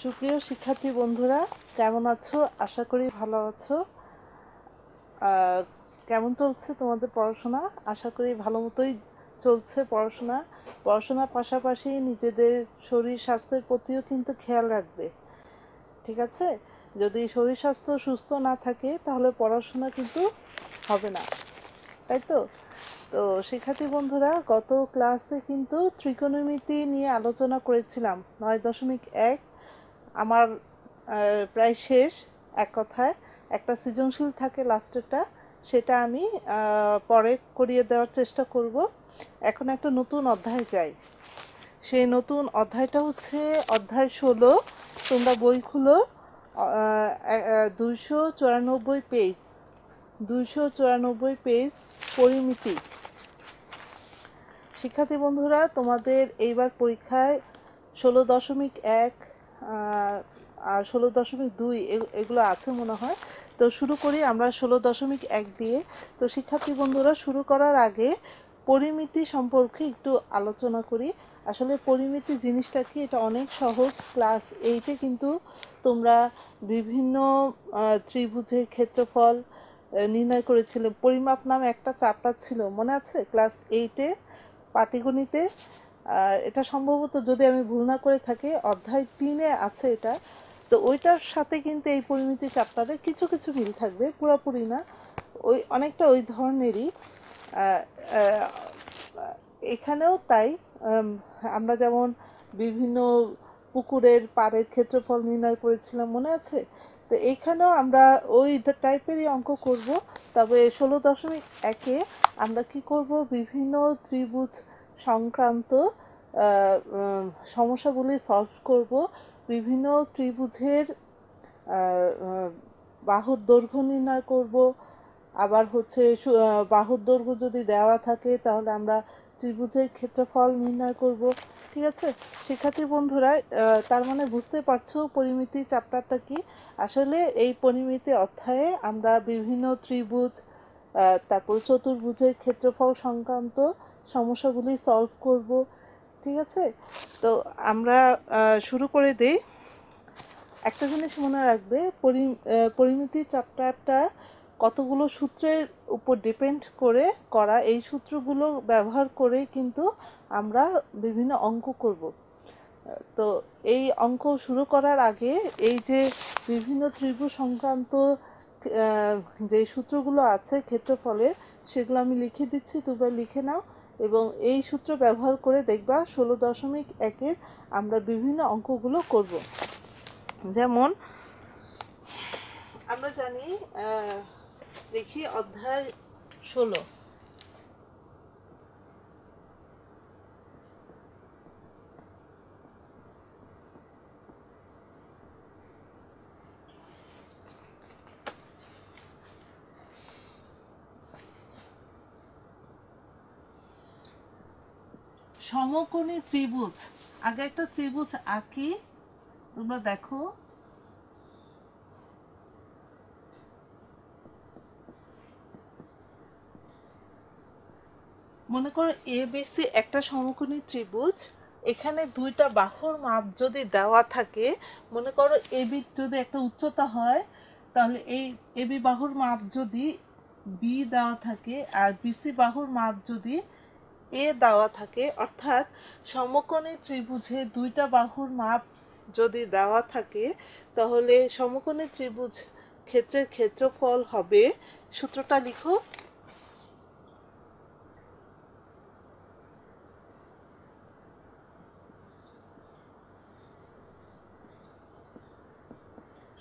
সুপ্রিয় শিক্ষার্থী বন্ধুরা, কেমন আছো? আশা করি ভালো আছো। কেমন চলছে তোমাদের পড়াশোনা? আশা করি ভালো মতোই চলছে পড়াশোনার পাশাপাশি নিজেদের শরীর স্বাস্থ্যের প্রতিও কিন্তু খেয়াল রাখবে, ঠিক আছে? যদি শরীর স্বাস্থ্য সুস্থ না থাকে তাহলে পড়াশোনা কিন্তু হবে না, তাই তো? তো শিক্ষার্থী বন্ধুরা, গত ক্লাসে কিন্তু ত্রিকোণমিতি নিয়ে আলোচনা করেছিলাম। 9.1 আমার প্রায় শেষ। এক কথায় একটা সৃজনশীল থাকে লাস্টেরটা, সেটা আমি পরে করিয়ে দেওয়ার চেষ্টা করব। এখন একটা নতুন অধ্যায় চাই। সেই নতুন অধ্যায়টা হচ্ছে অধ্যায় 16। তোমরা বই খুলো, 294 পেজ, 294 পেজ, পরিমিতি। শিক্ষার্থী বন্ধুরা, তোমাদের এইবার পরীক্ষায় 16.1 আর 16.2 এগুলো আছে মনে হয়। তো শুরু করি আমরা 16.1 দিয়ে। তো শিক্ষার্থী বন্ধুরা, শুরু করার আগে পরিমিতি সম্পর্কে একটু আলোচনা করি। আসলে পরিমিতি জিনিসটা কি, এটা অনেক সহজ। ক্লাস 8-এ কিন্তু তোমরা বিভিন্ন ত্রিভুজের ক্ষেত্রফল নির্ণয় করেছিলে। পরিমাপ নামে একটা চ্যাপ্টার ছিল, মনে আছে? ক্লাস 8-এ পাটিগণিতে। এটা সম্ভবত, যদি আমি ভুল না করে থাকি, অধ্যায় 3-এ আছে এটা। তো ওইটার সাথে কিন্তু এই পরিমিতি চ্যাপ্টারে কিছু কিছু মিল থাকবে, পুরোপুরি না, ওই অনেকটা ওই ধরনেরই। এখানেও তাই। আমরা যেমন বিভিন্ন পুকুরের পাড়ের ক্ষেত্রফল নির্ণয় করেছিলাম, মনে আছে? তো এখানেও আমরা ওই টাইপেরই অঙ্ক করব। তবে 16.1-এ আমরা কি করব, বিভিন্ন ত্রিভুজ সংক্রান্ত সমস্যাগুলি সলভ করব। বিভিন্ন ত্রিভুজের বাহুর দৈর্ঘ্য নির্ণয় করব। আবার হচ্ছে বাহুর দৈর্ঘ্য যদি দেওয়া থাকে তাহলে আমরা ত্রিভুজের ক্ষেত্রফল নির্ণয় করব, ঠিক আছে? শিক্ষার্থী বন্ধুরা, তার মানে বুঝতে পারছো পরিমিতি চ্যাপ্টারটা কি। আসলে এই পরিমিতি অধ্যায়ে আমরা বিভিন্ন ত্রিভুজ, তারপর চতুর্ভুজের ক্ষেত্রফল সংক্রান্ত সমস্যাগুলি সলভ করব, ঠিক আছে? তো আমরা শুরু করে দেই। একটা জিনিস মনে রাখবে, পরিমিতি চ্যাপ্টারটা কতগুলো সূত্রের উপর ডিপেন্ড করে করা। এই সূত্রগুলো ব্যবহার করে কিন্তু আমরা বিভিন্ন অঙ্ক করব। তো এই অঙ্ক শুরু করার আগে এই যে বিভিন্ন ত্রিভুজ সংক্রান্ত যে সূত্রগুলো আছে ক্ষেত্রফলের, সেগুলো আমি লিখে দিচ্ছি, তোমরা লিখে নাও। এবং এই সূত্র ব্যবহার করে দেখবা 16.1-এর আমরা বিভিন্ন অঙ্কগুলো করব। যেমন আমরা জানি, দেখি অধ্যায় 16। সমকোণী ত্রিভুজ। আগে একটা ত্রিভুজ আঁকি, তোমরা দেখো। মনে করো এবিসি একটা সমকোণী ত্রিভুজ। এখানে দুইটা বাহুর মাপ যদি দেওয়া থাকে, মনে করো এবি যদি একটা উচ্চতা হয়, তাহলে এই এবি বাহুর মাপ যদি বি দেওয়া থাকে আর বিসি বাহুর মাপ যদি এ দেওয়া থাকে, অর্থাৎ সমকোণী ত্রিভুজে দুইটা বাহুর মাপ যদি দেওয়া থাকে, তাহলে সমকোণী ত্রিভুজ ক্ষেত্রের ক্ষেত্রফল হবে, সূত্রটা লিখো,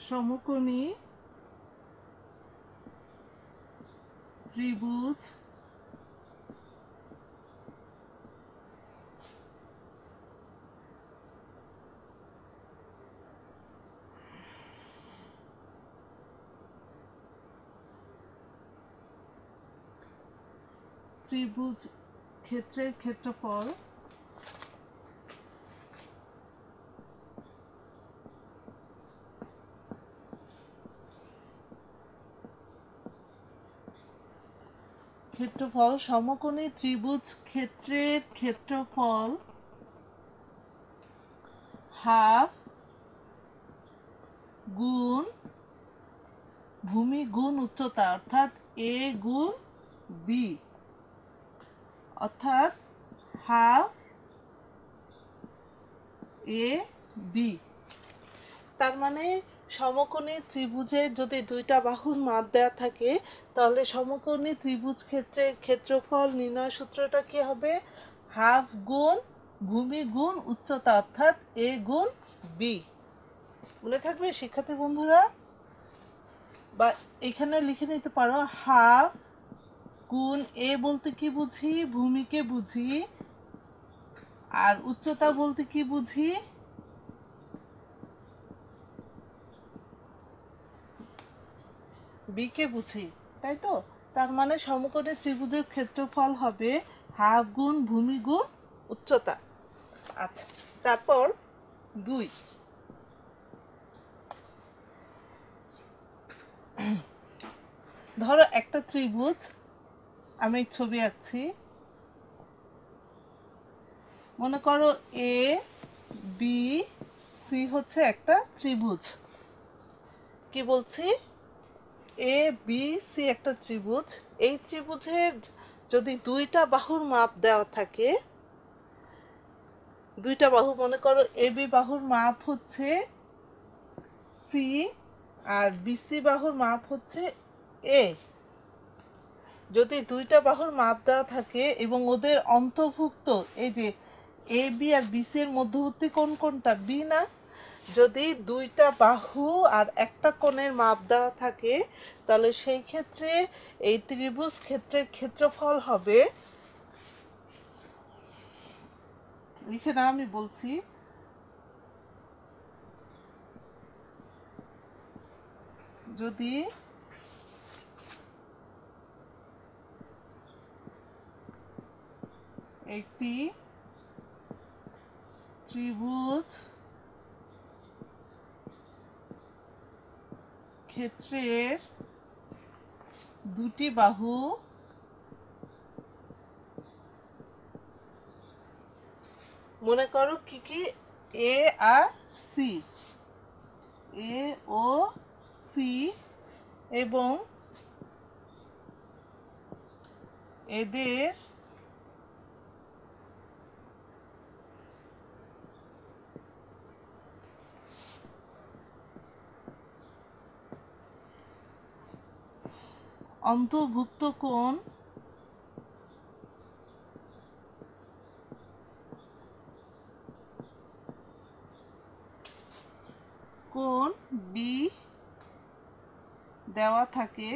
সমকোণী ত্রিভুজ ক্ষেত্রের ক্ষেত্রফল সমকোণী ত্রিভুজ ক্ষেত্রের ক্ষেত্রফল হাফ গুণ ভূমি গুণ উচ্চতা, অর্থাৎ এ গুণ বি, অর্থাৎ হাফ এ বি। তার মানে সমকোণী ত্রিভুজের যদি দুইটা বাহুর মাপ দেওয়া থাকে, তাহলে সমকোণী ত্রিভুজ ক্ষেত্রের ক্ষেত্রফল নির্ণয় সূত্রটা কি হবে? হাফ গুণ ভূমি গুণ উচ্চতা, অর্থাৎ এ গুণ বি। মনে থাকবে শিক্ষার্থী বন্ধুরা? বা এখানে লিখে নিতে পারো, হাফ গুণ এ বলতে কি বুঝি? ভূমিকে বুঝি। আর উচ্চতা বলতে কি বুঝি? বিকে বুঝি, তাই তো? তার মানে সমকোণী ত্রিভুজের ক্ষেত্রফল হবে হাফ গুণ ভূমি গুণ উচ্চতা। আচ্ছা, তারপর 2, ধরো একটা ত্রিভুজ, আমি ছবি আঁকছি। মনে করো এ বি সি হচ্ছে একটা ত্রিভুজ। কি বলছি? এ বি সি একটা ত্রিভুজ। এই ত্রিভুজের যদি দুইটা বাহুর মাপ দেওয়া থাকে, দুইটা বাহু, মনে করো এ বি বাহুর মাপ হচ্ছে সি আর বিসি বাহুর মাপ হচ্ছে এ। যদি দুইটা বাহুর মাপ দেওয়া থাকে এবং ওদের অন্তর্ভুক্ত, এই যে এ বি আর বিসি এর মধ্যবর্তী কোণ কোনটা? বি না? যদি দুইটা বাহু আর একটা কোণের মাপ দেওয়া থাকে, তাহলে সেই ক্ষেত্রে এই ত্রিভুজ ক্ষেত্রের ক্ষেত্রফল হবে, লিখে না, আমি বলছি, যদি একটি ত্রিভুজ ক্ষেত্রের দুটি বাহু মনে করো কি কি? এ আর সি, এ ও সি, এবং এদের অন্তর্ভুক্ত কোণ বি দেওয়া থাকে,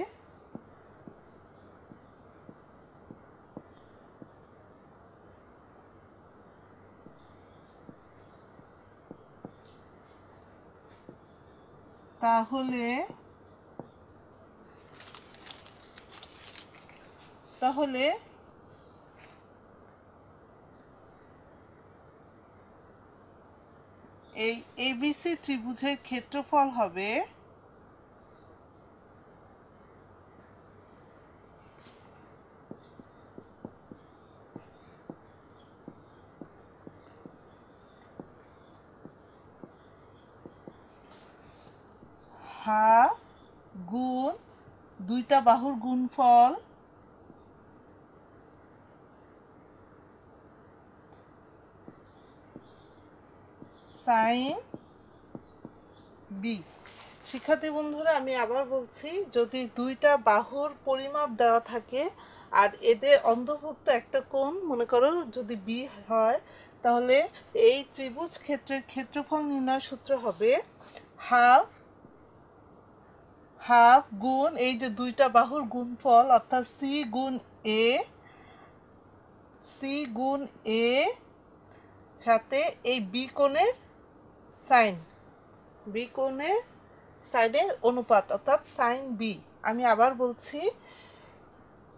তাহলে এই এবিসি ত্রিভুজের ক্ষেত্রফল হবে হাফ গুণ দুইটা বাহুর গুণফল সাইন বি। শিক্ষার্থী বন্ধুরা, আমি আবার বলছি, যদি দুইটা বাহুর পরিমাপ দেওয়া থাকে আর এদের অন্তর্ভুক্ত একটা কোণ, মনে করো যদি বি হয়, তাহলে এই ত্রিভুজ ক্ষেত্রের ক্ষেত্রফল নির্ণয় সূত্র হবে হাফ গুণ এই যে দুইটা বাহুর গুণফল, অর্থাৎ সি গুণ এ সাথে এই বি কোণের সাইনের অনুপাত, অর্থাৎ সাইন বি। আমি আবার বলছি,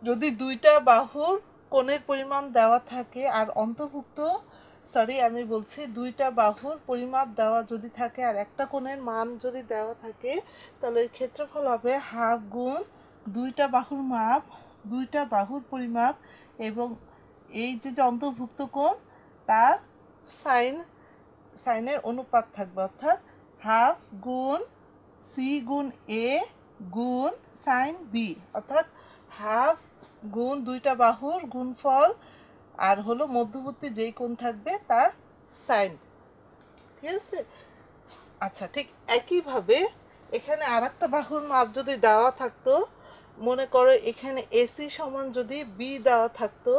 যদি দুইটা বাহুর কোণের পরিমাণ দেওয়া থাকে আর দুইটা বাহুর পরিমাপ দেওয়া যদি থাকে আর একটা কোণের মান যদি দেওয়া থাকে, তাহলে ক্ষেত্রফল হবে হাফ গুণ দুইটা বাহুর মাপ, দুইটা বাহুর পরিমাপ এবং এই যে অন্তর্ভুক্ত কোণ তার সাইনের অনুপাত থাকবে, অর্থাৎ হাফ গুণ সি গুণ এ গুণ সাইন বি, অর্থাৎ হাফ গুণ দুইটা বাহুর গুণফল আর হলো মধ্যবর্তী যেই কোণ থাকবে তার সাইন। ঠিক আছে? আচ্ছা, ঠিক একইভাবে এখানে আর একটা বাহুর মাপ যদি দেওয়া থাকতো, মনে করো এখানে এসি সমান যদি বি দেওয়া থাকতো,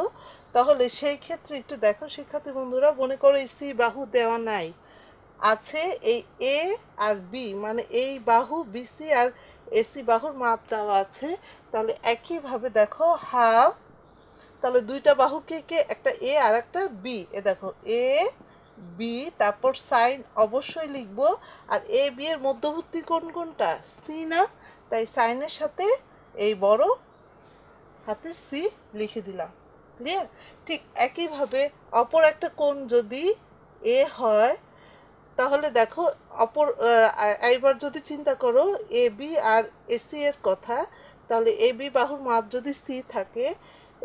তাহলে সেই ক্ষেত্রে একটু দেখো শিক্ষার্থী বন্ধুরা, মনে করো এসি বাহু দেওয়া নাই, আছে এই এ আর বি, মানে এই বাহু বিসি আর এসি বাহুর মাপ দেওয়া আছে। তাহলে একইভাবে দেখো হাফ, তাহলে দুইটা বাহু কে কে, একটা এ আর একটা বি, এ দেখো এ বি, তারপর সাইন অবশ্যই লিখবো। আর এ বি এর মধ্যবর্তী কোণ কোনটা? সি না? তাই সাইনের সাথে এই বড় হাতে সি লিখে দিলাম। ক্লিয়ার? ঠিক একইভাবে অপর একটা কোণ যদি এ হয়, তাহলে দেখো অপর এইবার যদি চিন্তা করো এ বি আর এসি এর কথা, তাহলে এ বি বাহুর মাপ যদি সি থাকে,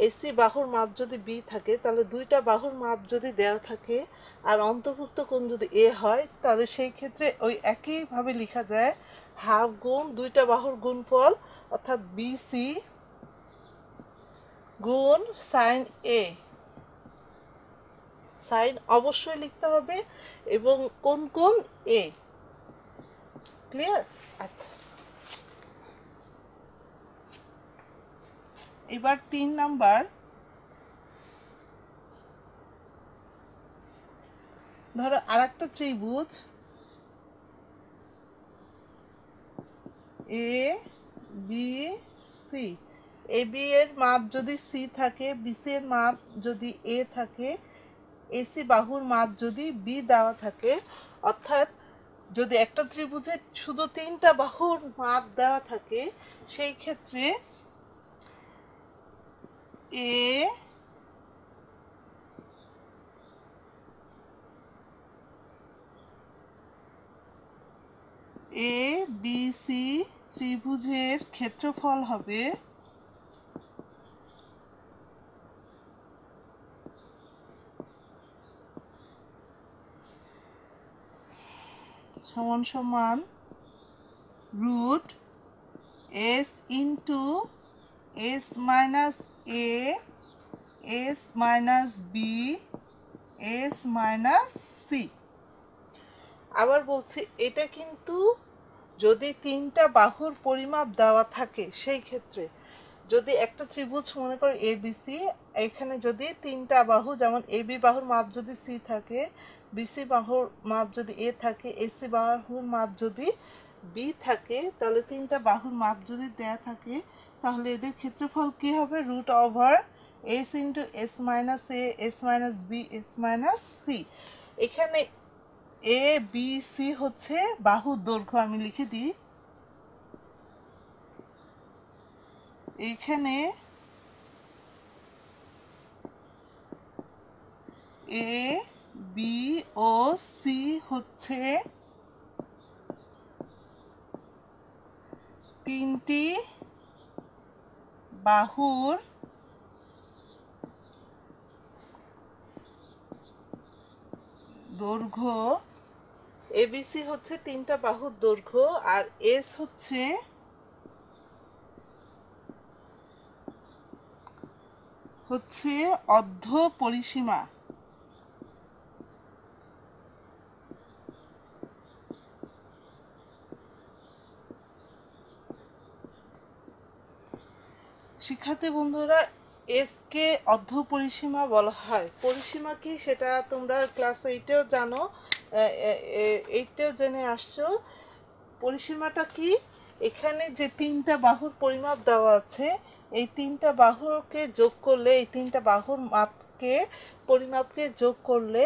এসি বাহুর মাপ যদি বি থাকে, তাহলে দুইটা বাহুর মাপ যদি দেওয়া থাকে আর অন্তর্ভুক্ত কোণ যদি এ হয়, তাহলে সেই ক্ষেত্রে ওই একইভাবে লেখা যায় হাফ গুণ দুইটা বাহুর গুণফল, অর্থাৎ বি সি গুণ সাইন এ। সাইন অবশ্যই লিখতে হবে এবং কোন কোন এ। ক্লিয়ার? আচ্ছা, এবার 3 নাম্বার, ধরো আরেকটা ত্রিভুজ A B C, A B এর মাপ যদি সি থাকে, বিসি এর মাপ যদি এ থাকে, এসি বাহুর মাপ যদি বি দেওয়া থাকে, অর্থাৎ যদি একটা ত্রিভুজের শুধু 3টা বাহুর মাপ দেওয়া থাকে, সেই ক্ষেত্রে এ বি সি ত্রিভুজের ক্ষেত্রফল হবে সমান সমান root S into S minus A S minus B S minus C. আবার বলছি, এটা কিন্তু যদি 3টা বাহুর পরিমাপ দেওয়া থাকে, সেই ক্ষেত্রে যদি একটা ত্রিভুজ মনে করো এ বি সি, এখানে যদি 3টা বাহু, যেমন এ বি বাহুর মাপ যদি সি থাকে, বিসি বাহুর মাপ যদি এ থাকে, এসি বাহুর মাপ যদি বি থাকে, তাহলে 3টা বাহুর মাপ যদি দেয়া থাকে, তাহলে এদের ক্ষেত্রফল কি হবে? Root over S into S minus A S minus B S minus C. এখানে এ বি সি হচ্ছে বাহুর দৈর্ঘ্য, আমি লিখে দিই এখানে এ বি ও সি হচ্ছে 3টি বাহুর দৈর্ঘ্য। এবিসি হচ্ছে 3টা বাহুর দৈর্ঘ্য, আর এস হচ্ছে অর্ধ পরিসীমা। শিক্ষার্থী বন্ধুরা, এস কে অর্ধ পরিসীমা বলা হয়। পরিসীমা কি সেটা তোমরা ক্লাস 8-এও জানো, 8-এও জেনে আসছো। পরিসীমাটা কি? এখানে যে 3টা বাহুর পরিমাপ দেওয়া আছে, এই 3টা বাহুকে যোগ করলে, এই 3টা বাহুর মাপকে পরিমাপকে যোগ করলে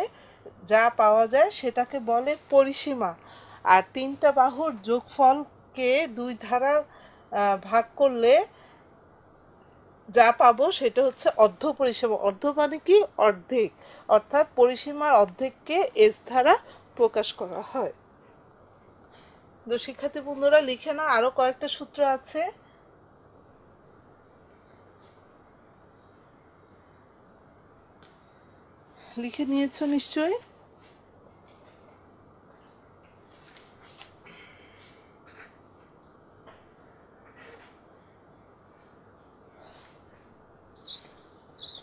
যা পাওয়া যায় সেটাকে বলে পরিসীমা। আর 3টা বাহুর যোগফলকে 2 দ্বারা ভাগ করলে যা পাবো সেটা হচ্ছে অর্ধ পরিসীমা। অর্ধ মানে কি? অর্ধেক, অর্থাৎ পরিসীমার অর্ধেককে এস দ্বারা প্রকাশ করা হয়। তো শিক্ষার্থী বন্ধুরা লিখে না, আরো কয়েকটা সূত্র আছে। লিখে নিয়েছো নিশ্চয়ই?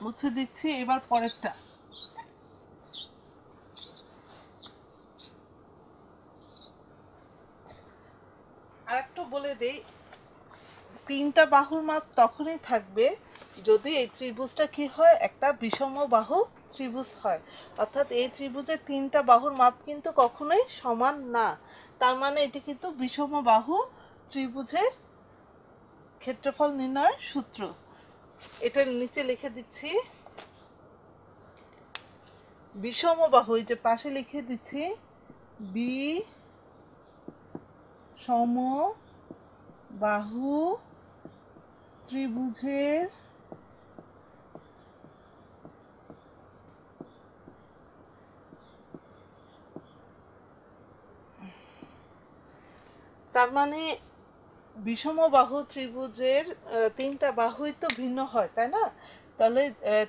মুছে দিচ্ছি। এবার পরেরটা। আর একটু বলে দেই, তিনটা বাহুর মাপ তখনই থাকবে যদি এই ত্রিভুজটা কি হয়, একটা বিষম বাহু ত্রিভুজ হয়। অর্থাৎ এই ত্রিভুজের তিনটা বাহুর মাপ কিন্তু কখনোই সমান না, তার মানে এটি কিন্তু বিষম বাহু ত্রিভুজের ক্ষেত্রফল নির্ণয়ের সূত্র। এটা নিচে লিখে দিচ্ছি, বিষম বাহু, এই যে পাশে লিখে দিচ্ছি, বিষম বাহু ত্রিভুজের তার মানে বিষম বাহু ত্রিভুজের তিনটা বাহুই তো ভিন্ন হয়, তাই না? তাহলে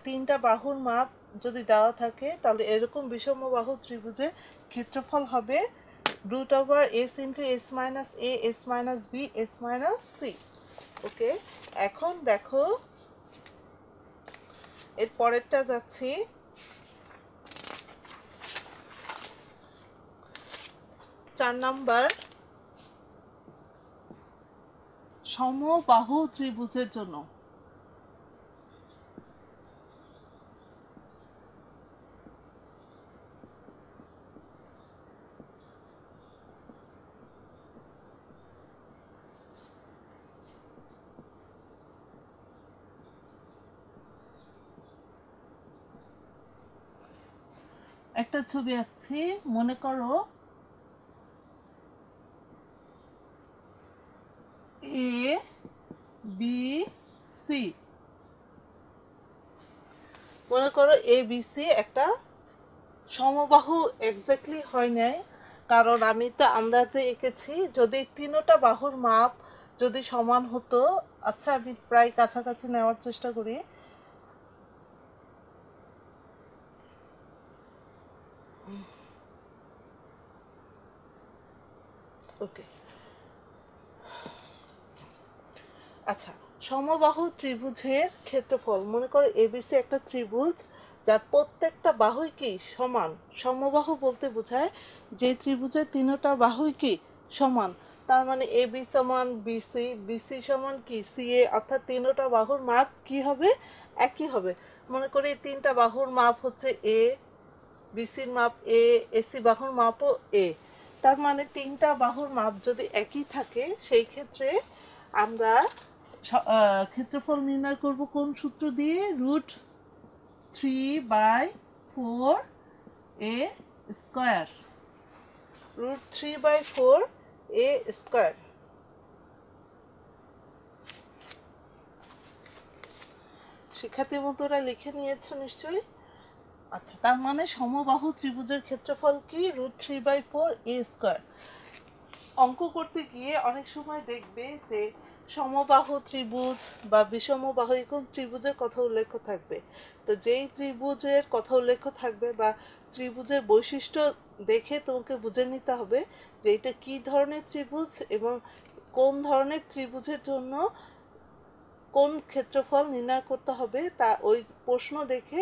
তিনটা বাহুর মাপ যদি দেওয়া থাকে তাহলে এরকম বিষম বাহু ত্রিভুজের ক্ষেত্রফল হবে √s × s - a s - b s - c। ওকে, এখন দেখো এর পরেরটা যাচ্ছি। 4 নাম্বার, সমবাহু ত্রিভুজের জন্য একটা ছবি আঁকছি। মনে করো এ বি সি, মনে করো এ বি সি একটা সমবাহু এক্স্যাক্টলি হয় নাই, কারণ আমি তো আন্দাজে এঁকেছি। যদি তিনটা বাহুর মাপ যদি সমান হতো, আচ্ছা আমি প্রায় কাছাকাছি নেওয়ার চেষ্টা করি। ওকে, আচ্ছা, সমবাহু ত্রিভুজের ক্ষেত্রফল, মনে করো এবিসি একটা ত্রিভুজ যার প্রত্যেকটা বাহুই কি সমান। সমবাহু বলতে বোঝায় যে ত্রিভুজের তিনটা বাহুই কি সমান, তার মানে এ বি সমান বিসি, বিসি সমান কি সিএ, অর্থাৎ তিনটা বাহুর মাপ কি হবে, একই হবে। মনে করি তিনটা বাহুর মাপ হচ্ছে এ, বিসির মাপ এ, এসি বাহুর মাপও এ, তার মানে তিনটা বাহুর মাপ যদি একই থাকে সেই ক্ষেত্রে আমরা ক্ষেত্রফল নির্ণয় করব কোন সূত্র দিয়ে, √3/4 a স্কয়ার, √3/4 a স্কয়ার। শিক্ষার্থী বন্ধুরা লিখে নিয়েছো নিশ্চয়ই? আচ্ছা, তার মানে সমবাহু ত্রিভুজের ক্ষেত্রফল কি, √3/4 a স্কয়ার। অঙ্ক করতে গিয়ে অনেক সময় দেখবে যে সমবাহু ত্রিভুজ বা বিষমবাহু এরকম ত্রিভুজের কথা উল্লেখ থাকবে। তো যেই ত্রিভুজের কথা উল্লেখ থাকবে বা ত্রিভুজের বৈশিষ্ট্য দেখে তোমাকে বুঝে নিতে হবে যে এটা কী ধরনের ত্রিভুজ এবং কোন ধরনের ত্রিভুজের জন্য কোন ক্ষেত্রফল নির্ণয় করতে হবে, তা ওই প্রশ্ন দেখে।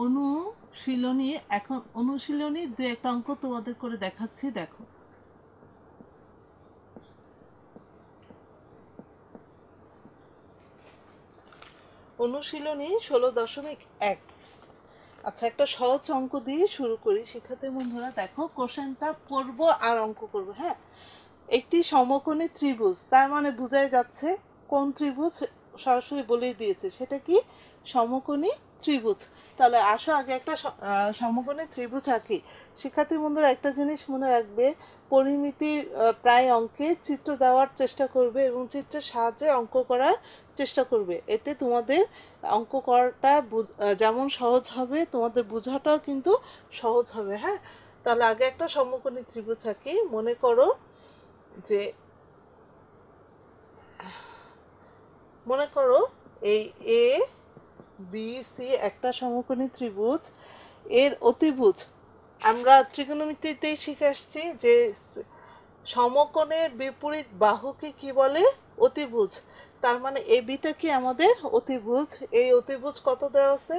অনুশীলনী, এখন অনুশীলনী দু একটা অঙ্ক তোমাদের করে দেখাচ্ছি, দেখো। অনুশীলনী 16.1। আচ্ছা, একটা সহজ অঙ্ক দিয়ে শুরু করি। শিক্ষার্থী বন্ধুরা দেখো, কোশ্চেনটা করব আর অঙ্ক করব। হ্যাঁ, একটি সমকোণী ত্রিভুজ, তার মানে বোঝাই যাচ্ছে কোন ত্রিভুজ, সরাসরি বলেই দিয়েছে সেটা কি সমকোণী ত্রিভুজ। তাহলে আসো আগে একটা সমকোণী ত্রিভুজ আঁকি। শিক্ষার্থী বন্ধুরা একটা জিনিস মনে রাখবে, পরিমিতির প্রায় অঙ্কে চিত্র দেওয়ার চেষ্টা করবে এবং চিত্রের সাহায্যে অঙ্ক করার চেষ্টা করবে। এতে তোমাদের অঙ্ক করাটা যেমন সহজ হবে, তোমাদের বোঝাটাও কিন্তু সহজ হবে। হ্যাঁ, তাহলে আগে একটা সমকোণী ত্রিভুজ আঁকি। মনে করো যে এই এ বি সি একটা সমকোণী ত্রিভুজ, এর অতিভুজ আমরা ত্রিকোণমিতিতেই শিখে আসছি যে সমকোণের বিপরীত বাহুকে কি বলে? অতিভুজ। তার মানে এবিটা কি আমাদের অতিভুজ। এই অতিভুজ কত দেওয়া আছে?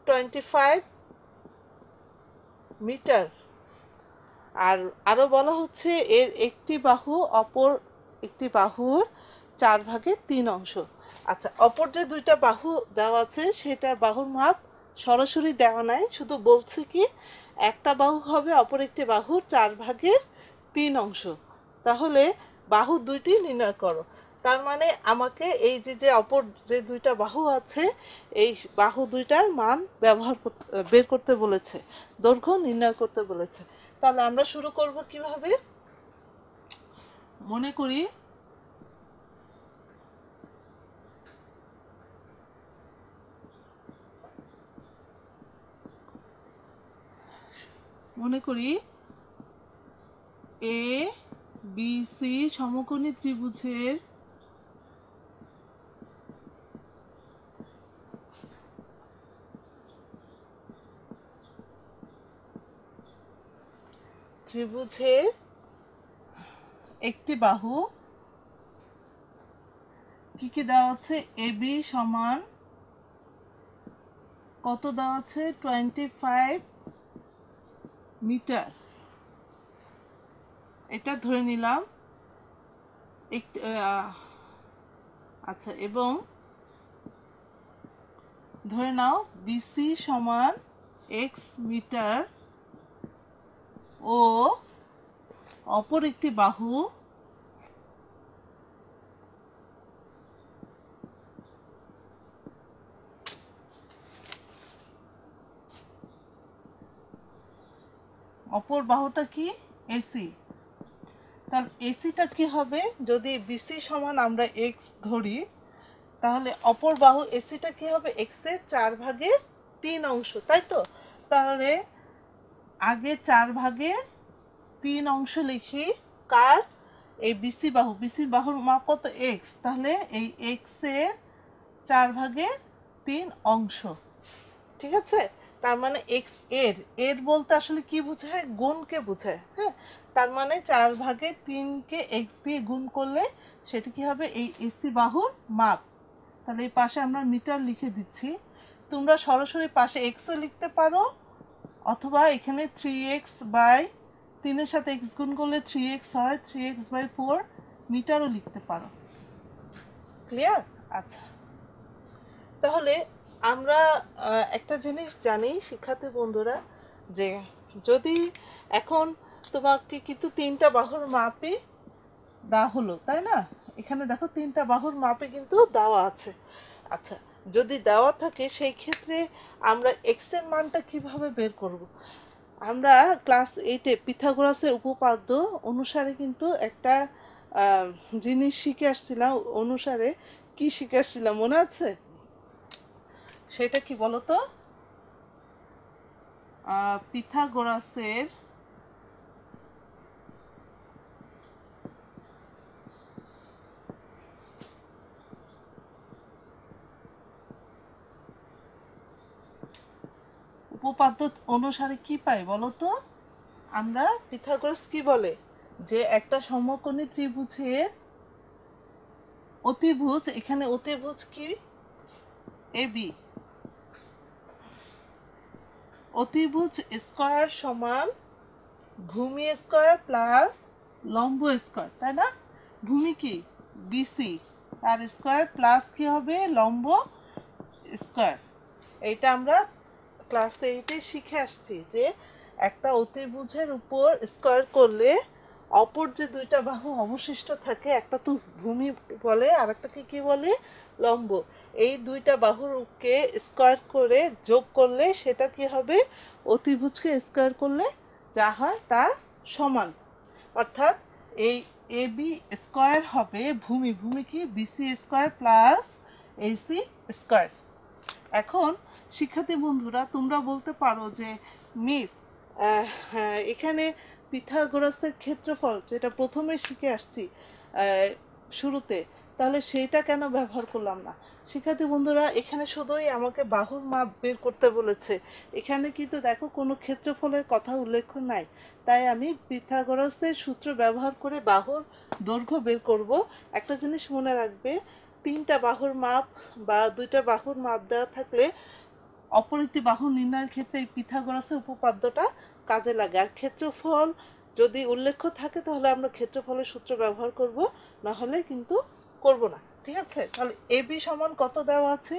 25 মিটার। আর আরো বলা হচ্ছে এর একটি বাহু অপর একটি বাহুর 4/3 অংশ। আচ্ছা, অপর যে দুইটা বাহু দেওয়া আছে সেটার বাহুর মাপ সরাসরি দেওয়া নাই, শুধু বলছে কি একটা বাহু হবে অপর একটি বাহুর 4/3 অংশ। তাহলে বাহু দুইটি নির্ণয় করো। তার মানে আমাকে এই যে অপর যে দুইটা বাহু আছে এই বাহু দুইটার মান বের করতে বলেছে, দৈর্ঘ্য নির্ণয় করতে বলেছে। তাহলে আমরা শুরু করব কিভাবে? মনে করি এ বি সি সমকোণী ত্রিভুজের একটি বাহু কি কি দেওয়া আছে? এ বি সমান কত দেওয়া আছে? 25 মিটার। এটা ধরে নিলাম। আচ্ছা, এবং ধরে নাও বিসি সমান এক্স মিটার ও অপর একটি বাহু অপর বাহুটা কি? এসি। তাহলে এসিটা কি হবে? যদি বিসি সমান আমরা এক্স ধরি তাহলে অপর বাহু এসিটা কি হবে? এক্স এর 4/3 অংশ, তাই তো? তাহলে আগে 4/3 অংশ লিখি কার? এই বিসি বাহুর মাপ কত? এক্স। তাহলে এই এক্স এর 4/3 অংশ, ঠিক আছে? তার মানে এক্স এর বলতে আসলে কি বোঝায়? গুণকে বোঝায়। হ্যাঁ, তার মানে 4/3কে এক্স দিয়ে গুণ করলে সেটা কি হবে? এই এসি বাহুর মাপ। তাহলে এই পাশে আমরা মিটার লিখে দিচ্ছি। তোমরা সরাসরি পাশে এক্সও লিখতে পারো, অথবা এখানে 3x/3 এর সাথে এক্স গুণ করলে 3x হয়, 3x/4 মিটারও লিখতে পারো। ক্লিয়ার? আচ্ছা, তাহলে আমরা একটা জিনিস জানি শিক্ষার্থী বন্ধুরা, যে যদি এখন তোমাকে কিন্তু 3টা বাহুর মাপই দেওয়া হলো, তাই না? এখানে দেখো 3টা বাহুর মাপে কিন্তু দেওয়া আছে। আচ্ছা, যদি দেওয়া থাকে সেই ক্ষেত্রে আমরা এক্স এর মানটা কিভাবে বের করব? আমরা ক্লাস 8-এ পিথাগোরাসের উপপাদ্য অনুসারে কিন্তু একটা জিনিস শিখে আসছিলাম। কি শিখে আসছিলাম মনে আছে? সেটা কি বলতো? পিথাগোরাসের উপপাদ্য অনুসারে কি পাই বলতো? আমরা পিথাগোরাস কি বলে? যে একটা সমকোণী ত্রিভুজের অতিভুজ, এখানে অতিভুজ কি? এবি। অতিভুজ স্কয়ার সমান ভূমি স্কয়ার প্লাস লম্ব স্কয়ার, তাই না? ভূমি কি? বিসি, তার স্কয়ার প্লাস কি হবে? লম্ব স্কয়ার। এইটা আমরা ক্লাস 8-এ শিখে আসছি যে একটা অতিভুজের উপর স্কয়ার করলে অপর যে দুইটা বাহু অবশিষ্ট থাকে, একটা তো ভূমি বলে আর একটাকে কি বলে? লম্ব। এই দুইটা বাহুকে স্কয়ার করে যোগ করলে সেটা কি হবে? অতিভুজকে স্কয়ার করলে যা হয় তার সমান। অর্থাৎ এই এবি স্কয়ার হবে ভূমি কি? BC square plus AC square. এখন শিক্ষার্থী বন্ধুরা তোমরা বলতে পারো যে মিস এখানে পিথাগোরাসের ক্ষেত্রফল যেটা প্রথমে শিখে আসছি শুরুতে, তাহলে সেইটা কেন ব্যবহার করলাম না? শিক্ষার্থী বন্ধুরা, এখানে শুধুই আমাকে বাহুর মাপ বের করতে বলেছে, এখানে কিন্তু দেখো কোনো ক্ষেত্রফলের কথা উল্লেখ নাই। তাই আমি পিথাগোরাসের সূত্র ব্যবহার করে বাহুর দৈর্ঘ্য বের করব। একটা জিনিস মনে রাখবে, তিনটা বাহুর মাপ বা দুইটা বাহুর মাপ দেওয়া থাকলে অপর একটি বাহু নির্ণয়ের ক্ষেত্রে এই পিথাগোরাসের উপপাদ্যটা কাজে লাগে। আর ক্ষেত্রফল যদি উল্লেখ থাকে তাহলে আমরা ক্ষেত্রফলের সূত্র ব্যবহার করব, না হলে কিন্তু করব না। ঠিক আছে, তাহলে এবি সমান কত দেওয়া আছে?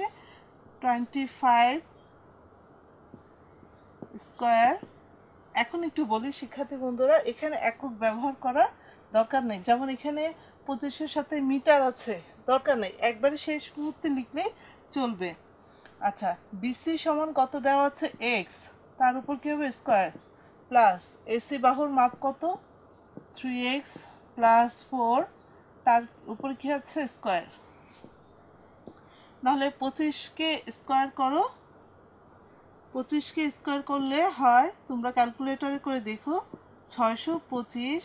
25 স্কয়ার। এখন একটু বলি শিক্ষার্থী বন্ধুরা, এখানে একক ব্যবহার করা দরকার নেই। যেমন এখানে 25-এর সাথে মিটার আছে, দরকার নেই, একবারে শেষ মুহূর্তে লিখলে চলবে। আচ্ছা, বিসি সমান কত দেওয়া আছে? এক্স, তার উপর কি হবে? স্কয়ার, প্লাস এসি বাহুর মাপ কত? 3x প্লাস 4, তার উপর কি আছে? স্কয়ার। নাহলে 25কে স্কয়ার করো, 25কে স্কয়ার করলে হয়, তোমরা ক্যালকুলেটরে করে দেখো, 625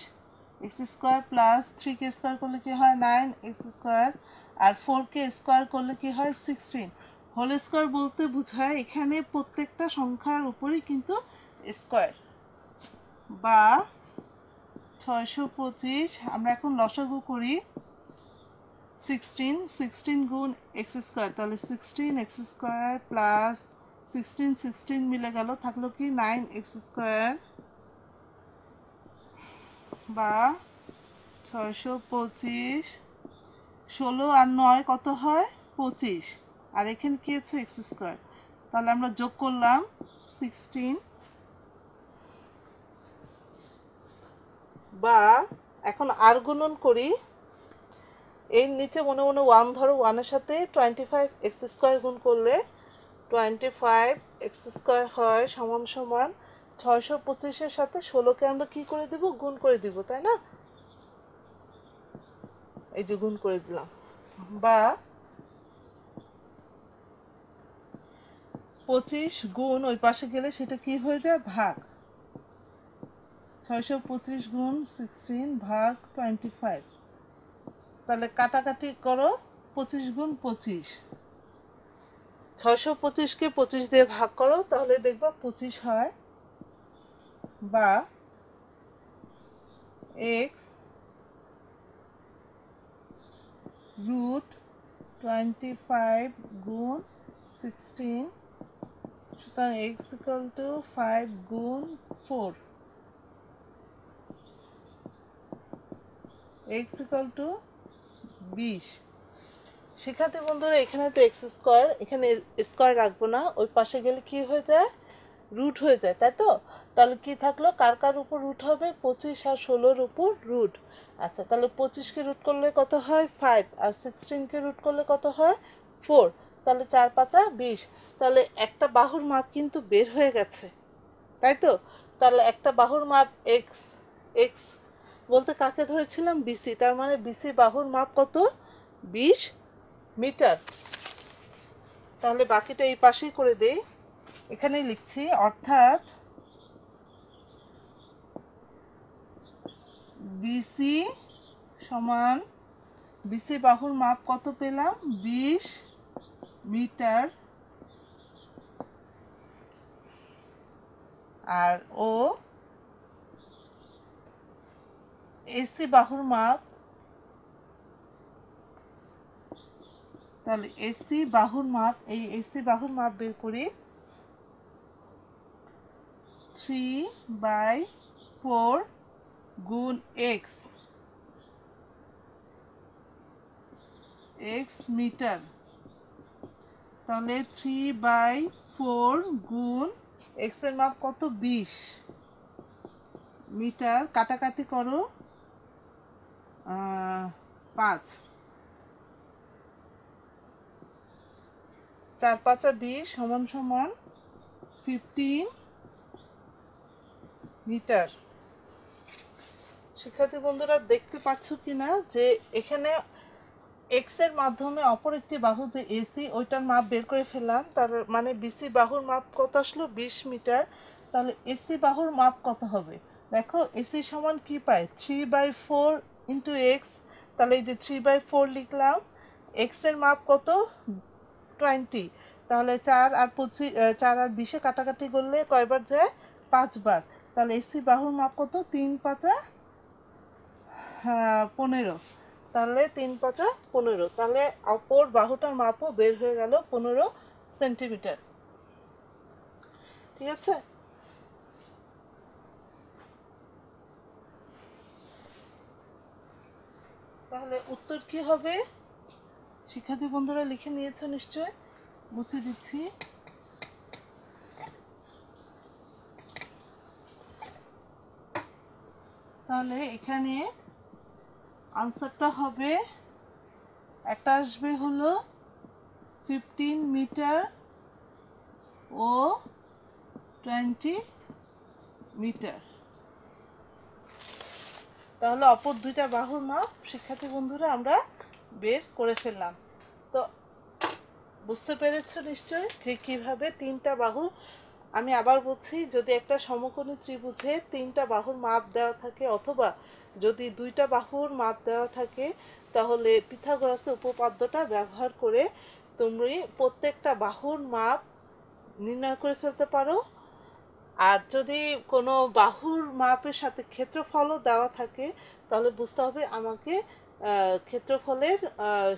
এক্স স্কয়ার প্লাস 3কে স্কয়ার করলে কি হয়? 9x স্কয়ার, আর 4কে স্কয়ার করলে কি হয়? 16। হোল স্কয়ার বলতে বোঝায় এখানে প্রত্যেকটা সংখ্যার উপরই কিন্তু স্কয়ার, বা 625, আমরা এখন লসাগু করি, 16 গুণ এক্স স্কয়ার, তাহলে 16x স্কয়ার প্লাস 16 মিলে গেল, থাকলো কি? 9x স্কয়ার, বা 625, 16 আর 9 কত হয়? 25, আর এখানে কি আছে? X square. তাহলে আমরা যোগ করলাম 16, বা এখন আর গুণন করি, এর নিচে মনে মনে 1 ধরো, 1-এর সাথে 25x স্কয়ার গুণ করলে 25x স্কয়ার হয় সমান সমান 625-এর সাথে 16কে আমরা কি করে দিব? গুণ করে দিব, তাই না? এই যে গুণ করে দিলাম, বা 25 গুণ ওই পাশে গেলে সেটা কি হয়ে যায়? ভাগ। 625 গুণ 16 ভাগ 25, তাহলে কাটাকাটি করো, 25 গুণ 25, 625কে 25 দিয়ে ভাগ করো, তাহলে দেখবা 25 হয়, বা x রুট 25 গুণ 16, সুতরাং x ইকুয়াল টু 5 গুণ 4, x ইকুয়াল টু 20। শিক্ষার্থী বন্ধুরা, এখানে তো এক্স স্কয়ার, এখানে স্কয়ার রাখবো না, ওই পাশে গেলে কি হয়ে যায়? রুট হয়ে যায়, তাই তো? তাহলে কি থাকলো? কার কার উপর রুট হবে? 25 আর 16-র উপর রুট। আচ্ছা, তাহলে 25কে রুট করলে কত হয়? 5, আর 16কে রুট করলে কত হয়? 4, তাহলে 4 5 20। তাহলে একটা বাহুর মাপ কিন্তু বের হয়ে গেছে, তাই তো? তাহলে একটা বাহুর মাপ এক্স, এক্স বলতে কাকে ধরেছিলাম? বিসি, তার মানে বিসি বাহুর মাপ কত? 20 মিটার। তাহলে বাকিটা এই পাশেই করে দেই, এখানেই লিখছি, অর্থাৎ বিসি সমান, বিসি বাহুর মাপ কত পেলাম? 20 মিটার, আর ও এসি বাহুর মাপ, তাহলে এসি বাহুর মাপ, এই এসি বাহুর মাপ বের করি, 3/4 গুণ এক্স, এক্স মিটার, তাহলে 3/4 গুণ এক্স এর মাপ কত? 20 মিটার, কাটাকাটি করো, 5, 4 5 20 সমান সমান 15 মিটার। শিক্ষার্থী বন্ধুরা, দেখতে পাচ্ছ কিনা যে এখানে এক্স এর মাধ্যমে অপর একটি বাহু যে এসি, ওইটার মাপ বের করে ফেললাম, তার মানে বিসি বাহুর মাপ কত আসলো? 20 মিটার। তাহলে এসি বাহুর মাপ কত হবে? দেখো, এসি সমান কি পাই? 3/4 ইন্টু এক্স, তাহলে এই যে 3/4 লিখলাম। এক্স এর মাপ কত? 20। তাহলে 4 আর 25, 4 আর 20-এ কাটাকাটি করলে কয়বার যায়? 5 বার। তাহলে এসি বাহুর মাপ কত? 3×5 15। তাহলে 3×5 15। তাহলে অপর বাহুটার মাপও বের হয়ে গেল 15 সেন্টিমিটার। ঠিক আছে? তাহলে উত্তর কি হবে? শিক্ষার্থী বন্ধুরা লিখে নিয়েছো নিশ্চয়? মুছে দিচ্ছি। তাহলে এখানে আনসারটা হবে, একটা আসবে হলো 15 মিটার ও 20 মিটার। তাহলে অপর দুইটা বাহুর মাপ শিক্ষার্থী বন্ধুরা আমরা বের করে ফেললাম। তো বুঝতে পেরেছো নিশ্চয় যে কিভাবে তিনটা বাহু, আমি আবার বলছি, যদি একটা সমকোণী ত্রিভুজের তিনটা বাহুর মাপ দেওয়া থাকে অথবা যদি দুইটা বাহুর মাপ দেওয়া থাকে, তাহলে পিথাগোরাসের উপপাদ্যটা ব্যবহার করে তুমি প্রত্যেকটা বাহুর মাপ নির্ণয় করে ফেলতে পারো। আর যদি কোনো বাহুর মাপের সাথে ক্ষেত্রফলও দেওয়া থাকে, তাহলে বুঝতে হবে আমাকে ক্ষেত্রফলের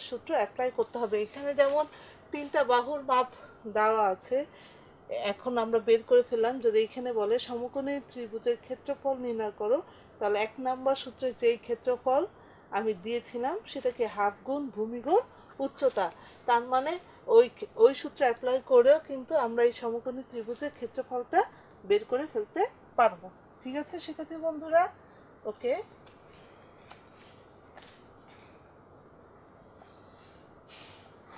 সূত্র অ্যাপ্লাই করতে হবে। এখানে যেমন তিনটা বাহুর মাপ দেওয়া আছে, এখন আমরা বের করে ফেললাম। যদি এখানে বলে সমকোণী ত্রিভুজের ক্ষেত্রফল নির্ণয় করো, তাহলে 1 নম্বর সূত্রে যেই ক্ষেত্রফল আমি দিয়েছিলাম সেটাকে হাফ গুণ ভূমি গুণ উচ্চতা। তার মানে ওই সূত্র অ্যাপ্লাই করেও কিন্তু আমরা এই সমকোণী ত্রিভুজের ক্ষেত্রফলটা বের করে ফেলতে পারবো। ঠিক আছে শিক্ষার্থী বন্ধুরা? ওকে,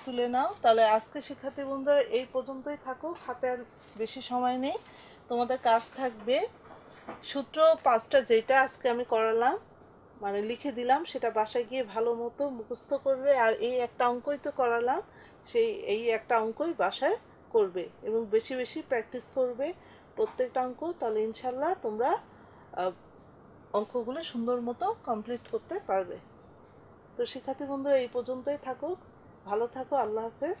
তুলে নাও। তাহলে আজকে শিক্ষার্থী বন্ধুরা এই পর্যন্তই থাকুক, হাতে আর বেশি সময় নেই। তোমাদের কাজ থাকবে সূত্র 5টা যেটা আজকে আমি করালাম, মানে লিখে দিলাম, সেটা বাসায় গিয়ে ভালো মতো মুখস্থ করবে। আর এই একটা অঙ্কই তো করালাম, এই একটা অঙ্কই বাসায় করবে এবং বেশি বেশি প্র্যাকটিস করবে প্রত্যেকটা অঙ্ক। তাহলে ইনশাল্লাহ তোমরা অঙ্কগুলো সুন্দর মতো কমপ্লিট করতে পারবে। তো শিক্ষার্থী বন্ধুরা এই পর্যন্তই থাকুক, ভালো থাকো, আল্লাহ হাফেজ।